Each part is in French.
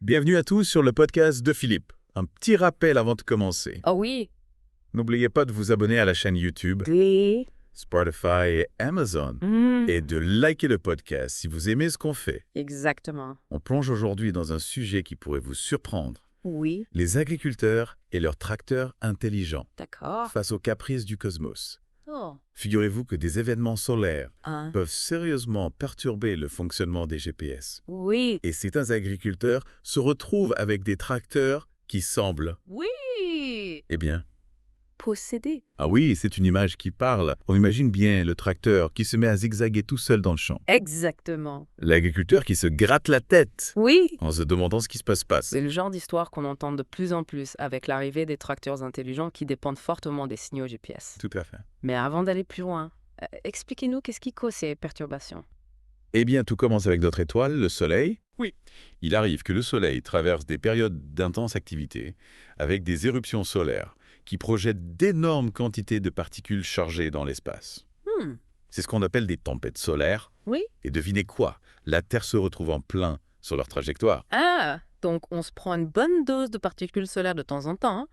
Bienvenue à tous sur le podcast de Philippe. Un petit rappel avant de commencer. Oh oui. N'oubliez pas de vous abonner à la chaîne YouTube, Oui. Spotify et Amazon et de liker le podcast si vous aimez ce qu'on fait. Exactement. On plonge aujourd'hui dans un sujet qui pourrait vous surprendre. Oui. Les agriculteurs et leurs tracteurs intelligents D'accord. face aux caprices du cosmos. Oh. Figurez-vous que des événements solaires Hein. peuvent sérieusement perturber le fonctionnement des GPS. Oui. Et certains agriculteurs se retrouvent avec des tracteurs qui semblent, Oui. eh bien, Posséder. ah oui, c'est une image qui parle. On imagine bien le tracteur qui se met à zigzaguer tout seul dans le champ. Exactement. L'agriculteur qui se gratte la tête Oui. en se demandant ce qui se passe. C'est le genre d'histoire qu'on entend de plus en plus avec l'arrivée des tracteurs intelligents qui dépendent fortement des signaux GPS. Tout à fait. Mais avant d'aller plus loin, expliquez-nous qu'est-ce qui cause ces perturbations. Eh bien, tout commence avec notre étoile, le Soleil. Oui. Il arrive que le Soleil traverse des périodes d'intense activité avec des éruptions solaires qui projettent d'énormes quantités de particules chargées dans l'espace. C'est ce qu'on appelle des tempêtes solaires. Oui. Et devinez quoi? La Terre se retrouve en plein sur leur trajectoire. Ah, donc on se prend une bonne dose de particules solaires de temps en temps. Hein.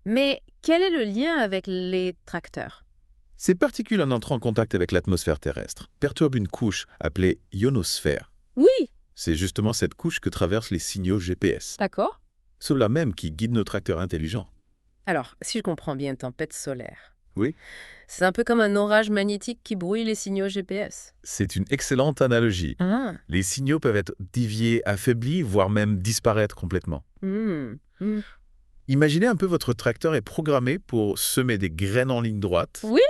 Mais quel est le lien avec les tracteurs? Ces particules, en entrant en contact avec l'atmosphère terrestre, perturbent une couche appelée ionosphère. Oui. C'est justement cette couche que traversent les signaux GPS. D'accord. Ceux-là même qui guident nos tracteurs intelligents. Alors, si je comprends bien, tempête solaire. Oui. C'est un peu comme un orage magnétique qui brouille les signaux GPS. C'est une excellente analogie. Ah. Les signaux peuvent être déviés, affaiblis, voire même disparaître complètement. Imaginez un peu votre tracteur est programmé pour semer des graines en ligne droite. Oui.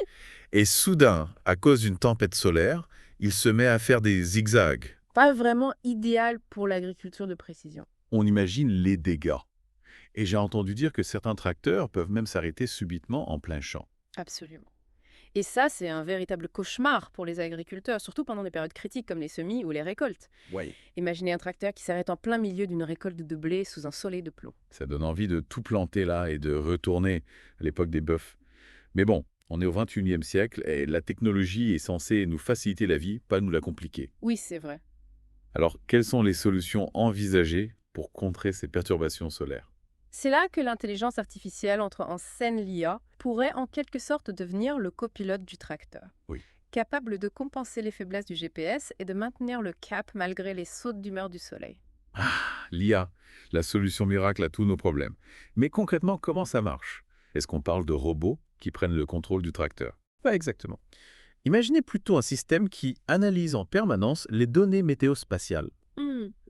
Et soudain, à cause d'une tempête solaire, il se met à faire des zigzags. Pas vraiment idéal pour l'agriculture de précision. On imagine les dégâts. Et j'ai entendu dire que certains tracteurs peuvent même s'arrêter subitement en plein champ. Absolument. Et ça, c'est un véritable cauchemar pour les agriculteurs, surtout pendant des périodes critiques comme les semis ou les récoltes. Oui. Imaginez un tracteur qui s'arrête en plein milieu d'une récolte de blé sous un soleil de plomb. Ça donne envie de tout planter là et de retourner à l'époque des bœufs. Mais bon, on est au 21e siècle et la technologie est censée nous faciliter la vie, pas nous la compliquer. Oui, c'est vrai. Alors, quelles sont les solutions envisagées pour contrer ces perturbations solaires? C'est là que l'intelligence artificielle entre en scène l'IA pourrait en quelque sorte devenir le copilote du tracteur. Oui. Capable de compenser les faiblesses du GPS et de maintenir le cap malgré les sautes d'humeur du soleil. L'IA, la solution miracle à tous nos problèmes. Mais concrètement, comment ça marche? Est-ce qu'on parle de robots qui prennent le contrôle du tracteur? Pas exactement. Imaginez plutôt un système qui analyse en permanence les données météospatiales,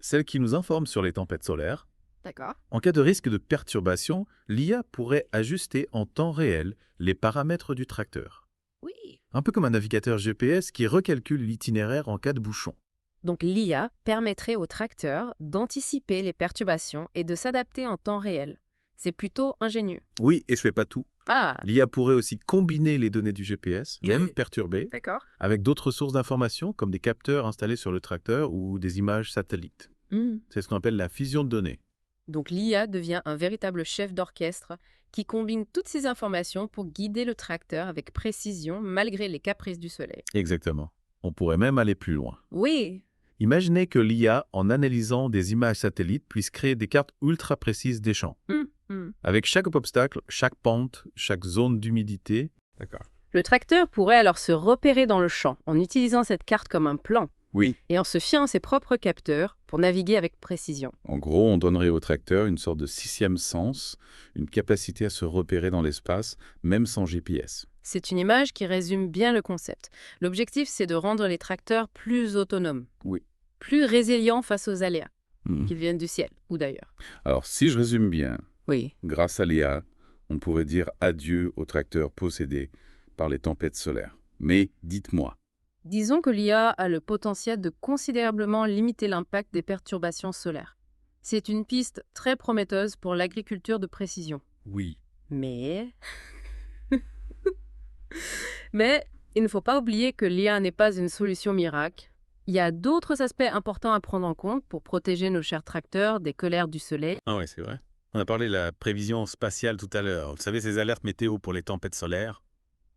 celles qui nous informent sur les tempêtes solaires. D'accord. En cas de risque de perturbation, l'IA pourrait ajuster en temps réel les paramètres du tracteur. Oui. Un peu comme un navigateur GPS qui recalcule l'itinéraire en cas de bouchon. Donc l'IA permettrait au tracteur d'anticiper les perturbations et de s'adapter en temps réel. C'est plutôt ingénieux. Oui, et je fais pas tout. Ah, L'IA pourrait aussi combiner les données du GPS, même perturbées, d'accord. avec d'autres sources d'informations comme des capteurs installés sur le tracteur ou des images satellites. C'est ce qu'on appelle la fusion de données. Donc l'IA devient un véritable chef d'orchestre qui combine toutes ces informations pour guider le tracteur avec précision malgré les caprices du soleil. Exactement. On pourrait même aller plus loin. Oui. Imaginez que l'IA, en analysant des images satellites, puisse créer des cartes ultra précises des champs. Avec chaque obstacle, chaque pente, chaque zone d'humidité. D'accord. Le tracteur pourrait alors se repérer dans le champ en utilisant cette carte comme un plan Oui. et en se fiant à ses propres capteurs pour naviguer avec précision. En gros, on donnerait au tracteur une sorte de sixième sens, une capacité à se repérer dans l'espace, même sans GPS. C'est une image qui résume bien le concept. L'objectif, c'est de rendre les tracteurs plus autonomes, Oui. plus résilients face aux aléas, Mhm. qu'ils viennent du ciel ou d'ailleurs. Alors, si je résume bien, Oui. grâce à l'IA, on pourrait dire adieu aux tracteurs possédés par les tempêtes solaires. Mais dites-moi, Disons que l'IA a le potentiel de considérablement limiter l'impact des perturbations solaires. C'est une piste très prometteuse pour l'agriculture de précision. oui, Mais il ne faut pas oublier que l'IA n'est pas une solution miracle. Il y a d'autres aspects importants à prendre en compte pour protéger nos chers tracteurs des colères du soleil. Ah ouais, c'est vrai. On a parlé de la prévision spatiale tout à l'heure. Vous savez, ces alertes météo pour les tempêtes solaires.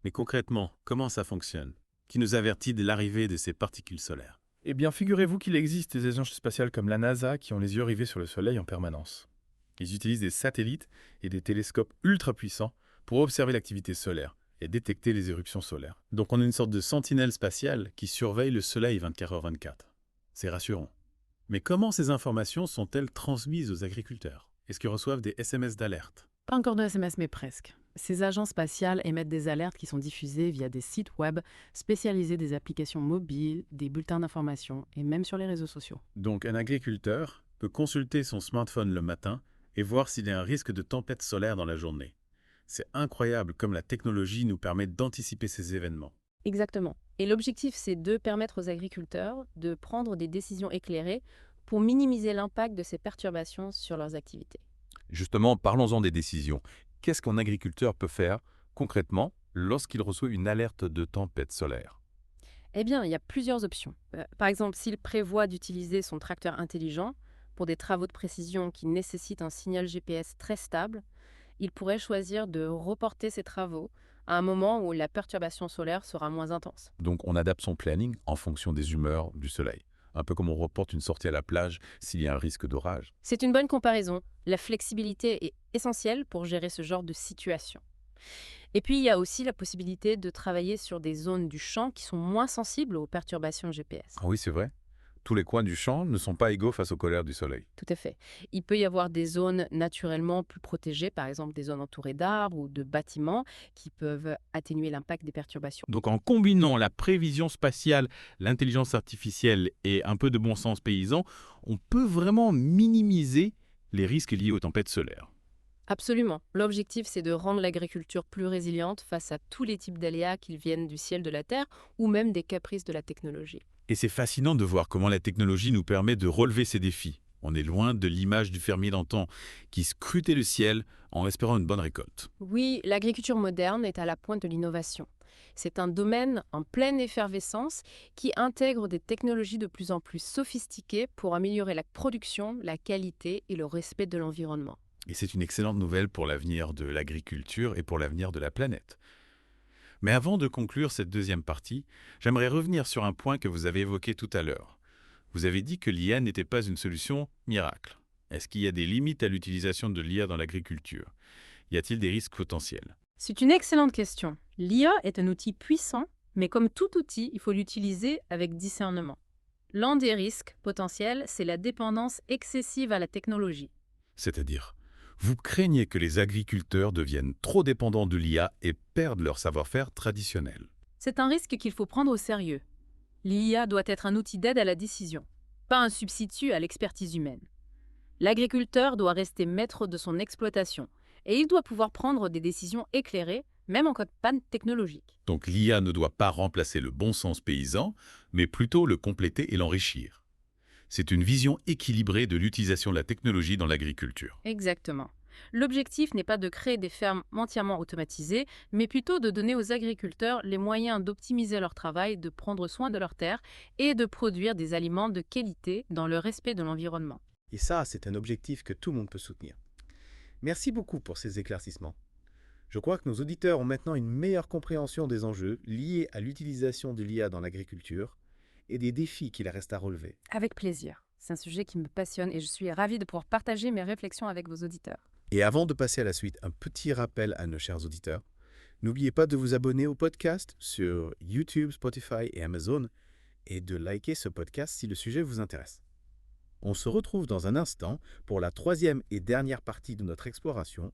Mais concrètement, comment ça fonctionne? Qui nous avertit de l'arrivée de ces particules solaires? Eh bien, figurez-vous qu'il existe des agences spatiales comme la NASA qui ont les yeux rivés sur le Soleil en permanence. Ils utilisent des satellites et des télescopes ultra puissants pour observer l'activité solaire et détecter les éruptions solaires. Donc on est une sorte de sentinelle spatiale qui surveille le Soleil 24h/24. C'est rassurant. Mais comment ces informations sont-elles transmises aux agriculteurs? Est-ce qu'ils reçoivent des SMS d'alerte? Pas encore de SMS, mais presque. Ces agences spatiales émettent des alertes qui sont diffusées via des sites web spécialisés, des applications mobiles, des bulletins d'information et même sur les réseaux sociaux. Donc un agriculteur peut consulter son smartphone le matin et voir s'il y a un risque de tempête solaire dans la journée. C'est incroyable comme la technologie nous permet d'anticiper ces événements. Exactement. Et l'objectif, c'est de permettre aux agriculteurs de prendre des décisions éclairées pour minimiser l'impact de ces perturbations sur leurs activités. Justement, parlons-en des décisions. Qu'est-ce qu'un agriculteur peut faire concrètement lorsqu'il reçoit une alerte de tempête solaire? Eh bien, il y a plusieurs options. Par exemple, s'il prévoit d'utiliser son tracteur intelligent pour des travaux de précision qui nécessitent un signal GPS très stable, il pourrait choisir de reporter ses travaux à un moment où la perturbation solaire sera moins intense. Donc on adapte son planning en fonction des humeurs du soleil. Un peu comme on reporte une sortie à la plage s'il y a un risque d'orage. C'est une bonne comparaison. La flexibilité est essentielle pour gérer ce genre de situation. Et puis, il y a aussi la possibilité de travailler sur des zones du champ qui sont moins sensibles aux perturbations GPS. Ah oui, c'est vrai. Tous les coins du champ ne sont pas égaux face aux colères du soleil. Tout à fait. Il peut y avoir des zones naturellement plus protégées, par exemple des zones entourées d'arbres ou de bâtiments qui peuvent atténuer l'impact des perturbations. Donc en combinant la prévision spatiale, l'intelligence artificielle et un peu de bon sens paysan, on peut vraiment minimiser les risques liés aux tempêtes solaires. Absolument. L'objectif, c'est de rendre l'agriculture plus résiliente face à tous les types d'aléas qu'ils viennent du ciel, de la terre ou même des caprices de la technologie. Et c'est fascinant de voir comment la technologie nous permet de relever ces défis. On est loin de l'image du fermier d'antan qui scrutait le ciel en espérant une bonne récolte. Oui, l'agriculture moderne est à la pointe de l'innovation. C'est un domaine en pleine effervescence qui intègre des technologies de plus en plus sophistiquées pour améliorer la production, la qualité et le respect de l'environnement. Et c'est une excellente nouvelle pour l'avenir de l'agriculture et pour l'avenir de la planète. Mais avant de conclure cette deuxième partie, j'aimerais revenir sur un point que vous avez évoqué tout à l'heure. Vous avez dit que l'IA n'était pas une solution miracle. Est-ce qu'il y a des limites à l'utilisation de l'IA dans l'agriculture? Y a-t-il des risques potentiels? C'est une excellente question. L'IA est un outil puissant, mais comme tout outil, il faut l'utiliser avec discernement. L'un des risques potentiels, c'est la dépendance excessive à la technologie. C'est-à-dire, vous craignez que les agriculteurs deviennent trop dépendants de l'IA et perdent leur savoir-faire traditionnel. C'est un risque qu'il faut prendre au sérieux. L'IA doit être un outil d'aide à la décision, pas un substitut à l'expertise humaine. L'agriculteur doit rester maître de son exploitation et il doit pouvoir prendre des décisions éclairées, même en cas de panne technologique. Donc l'IA ne doit pas remplacer le bon sens paysan, mais plutôt le compléter et l'enrichir. C'est une vision équilibrée de l'utilisation de la technologie dans l'agriculture. Exactement. L'objectif n'est pas de créer des fermes entièrement automatisées, mais plutôt de donner aux agriculteurs les moyens d'optimiser leur travail, de prendre soin de leurs terres et de produire des aliments de qualité dans le respect de l'environnement. Et ça, c'est un objectif que tout le monde peut soutenir. Merci beaucoup pour ces éclaircissements. Je crois que nos auditeurs ont maintenant une meilleure compréhension des enjeux liés à l'utilisation de l'IA dans l'agriculture et des défis qu'il reste à relever. Avec plaisir. C'est un sujet qui me passionne et je suis ravie de pouvoir partager mes réflexions avec vos auditeurs. Et avant de passer à la suite, un petit rappel à nos chers auditeurs. N'oubliez pas de vous abonner au podcast sur YouTube, Spotify et Amazon et de liker ce podcast si le sujet vous intéresse. On se retrouve dans un instant pour la troisième et dernière partie de notre exploration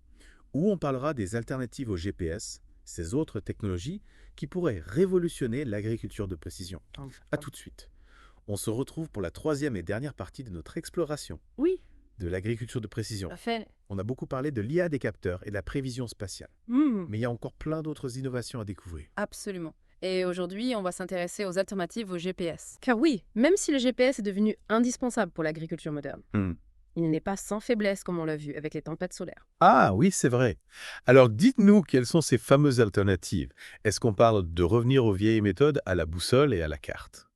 où on parlera des alternatives au GPS, ces autres technologies qui pourraient révolutionner l'agriculture de précision. À tout de suite. On se retrouve pour la troisième et dernière partie de notre exploration Oui, de l'agriculture de précision. parfait. On a beaucoup parlé de l'IA des capteurs et de la prévision spatiale. Mais il y a encore plein d'autres innovations à découvrir. Absolument. Et aujourd'hui, on va s'intéresser aux alternatives au GPS. Car oui, même si le GPS est devenu indispensable pour l'agriculture moderne, il n'est pas sans faiblesse comme on l'a vu avec les tempêtes solaires. Ah oui, c'est vrai. Alors dites-nous quelles sont ces fameuses alternatives. Est-ce qu'on parle de revenir aux vieilles méthodes à la boussole et à la carte?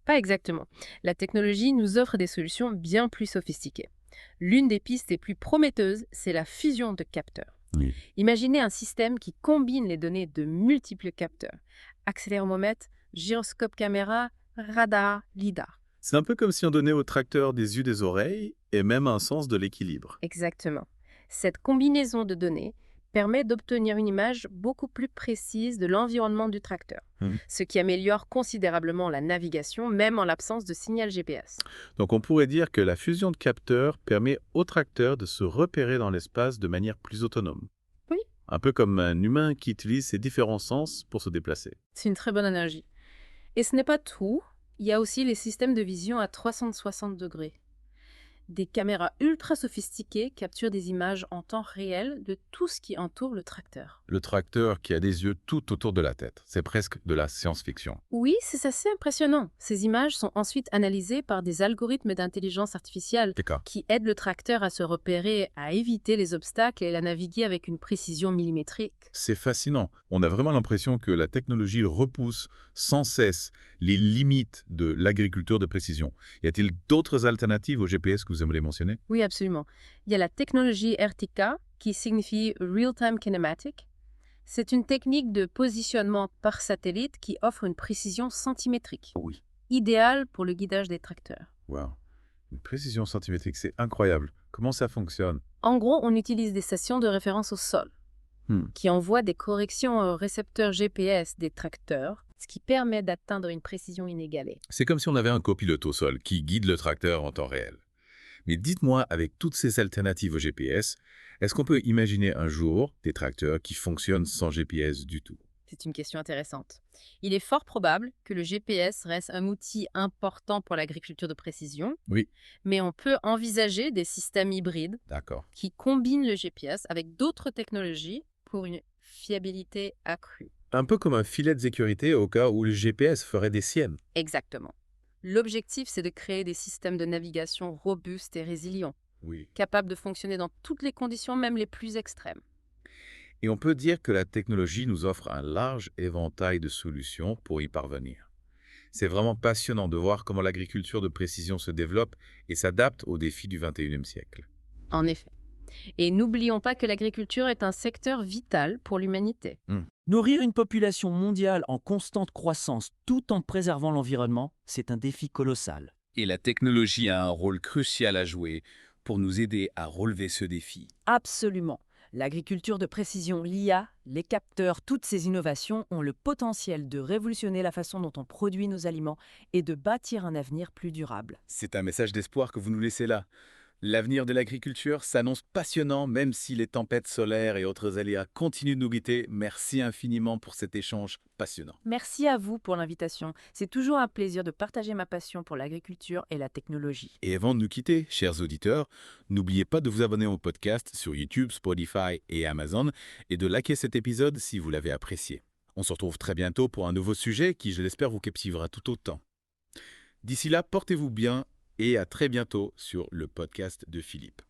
Pas exactement. La technologie nous offre des solutions bien plus sophistiquées. L'une des pistes les plus prometteuses, c'est la fusion de capteurs. Oui. Imaginez un système qui combine les données de multiples capteurs. Accéléromètre, gyroscope caméra, radar, lidar. C'est un peu comme si on donnait au tracteur des yeux, des oreilles et même un sens de l'équilibre. Exactement. Cette combinaison de données permet d'obtenir une image beaucoup plus précise de l'environnement du tracteur, Mhm. ce qui améliore considérablement la navigation, même en l'absence de signal GPS. Donc on pourrait dire que la fusion de capteurs permet au tracteur de se repérer dans l'espace de manière plus autonome. Oui. Un peu comme un humain qui utilise ses différents sens pour se déplacer. C'est une très bonne analogie. Et ce n'est pas tout, il y a aussi les systèmes de vision à 360 degrés. Des caméras ultra sophistiquées capturent des images en temps réel de tout ce qui entoure le tracteur. Le tracteur qui a des yeux tout autour de la tête. C'est presque de la science-fiction. Oui, c'est assez impressionnant. Ces images sont ensuite analysées par des algorithmes d'intelligence artificielle D'accord. qui aident le tracteur à se repérer, à éviter les obstacles et à naviguer avec une précision millimétrique. C'est fascinant. On a vraiment l'impression que la technologie repousse sans cesse les limites de l'agriculture de précision. Y a-t-il d'autres alternatives au GPS que vous aimeriez mentionner? Oui, absolument. Il y a la technologie RTK, qui signifie Real-Time Kinematic. C'est une technique de positionnement par satellite qui offre une précision centimétrique, Oui. idéale pour le guidage des tracteurs. Wow. Une précision centimétrique, c'est incroyable. Comment ça fonctionne? En gros, on utilise des stations de référence au sol qui envoient des corrections aux récepteurs GPS des tracteurs, ce qui permet d'atteindre une précision inégalée. C'est comme si on avait un copilote au sol qui guide le tracteur en temps réel. Mais dites-moi, avec toutes ces alternatives au GPS, est-ce qu'on peut imaginer un jour des tracteurs qui fonctionnent sans GPS du tout? C'est une question intéressante. Il est fort probable que le GPS reste un outil important pour l'agriculture de précision, Oui. mais on peut envisager des systèmes hybrides D'accord. qui combinent le GPS avec d'autres technologies pour une fiabilité accrue. Un peu comme un filet de sécurité au cas où le GPS ferait des siennes. Exactement. L'objectif, c'est de créer des systèmes de navigation robustes et résilients, Oui. capables de fonctionner dans toutes les conditions, même les plus extrêmes. Et on peut dire que la technologie nous offre un large éventail de solutions pour y parvenir. C'est vraiment passionnant de voir comment l'agriculture de précision se développe et s'adapte aux défis du XXIe siècle. En effet. Et n'oublions pas que l'agriculture est un secteur vital pour l'humanité. Nourrir une population mondiale en constante croissance tout en préservant l'environnement, c'est un défi colossal. Et la technologie a un rôle crucial à jouer pour nous aider à relever ce défi. Absolument. L'agriculture de précision, l'IA, les capteurs, toutes ces innovations ont le potentiel de révolutionner la façon dont on produit nos aliments et de bâtir un avenir plus durable. C'est un message d'espoir que vous nous laissez là. L'avenir de l'agriculture s'annonce passionnant même si les tempêtes solaires et autres aléas continuent de nous guetter. Merci infiniment pour cet échange passionnant. Merci à vous pour l'invitation. C'est toujours un plaisir de partager ma passion pour l'agriculture et la technologie. Et avant de nous quitter, chers auditeurs, n'oubliez pas de vous abonner au podcast sur YouTube, Spotify et Amazon et de liker cet épisode si vous l'avez apprécié. On se retrouve très bientôt pour un nouveau sujet qui, je l'espère, vous captivera tout autant. D'ici là, portez-vous bien et à très bientôt sur le podcast de Philippe.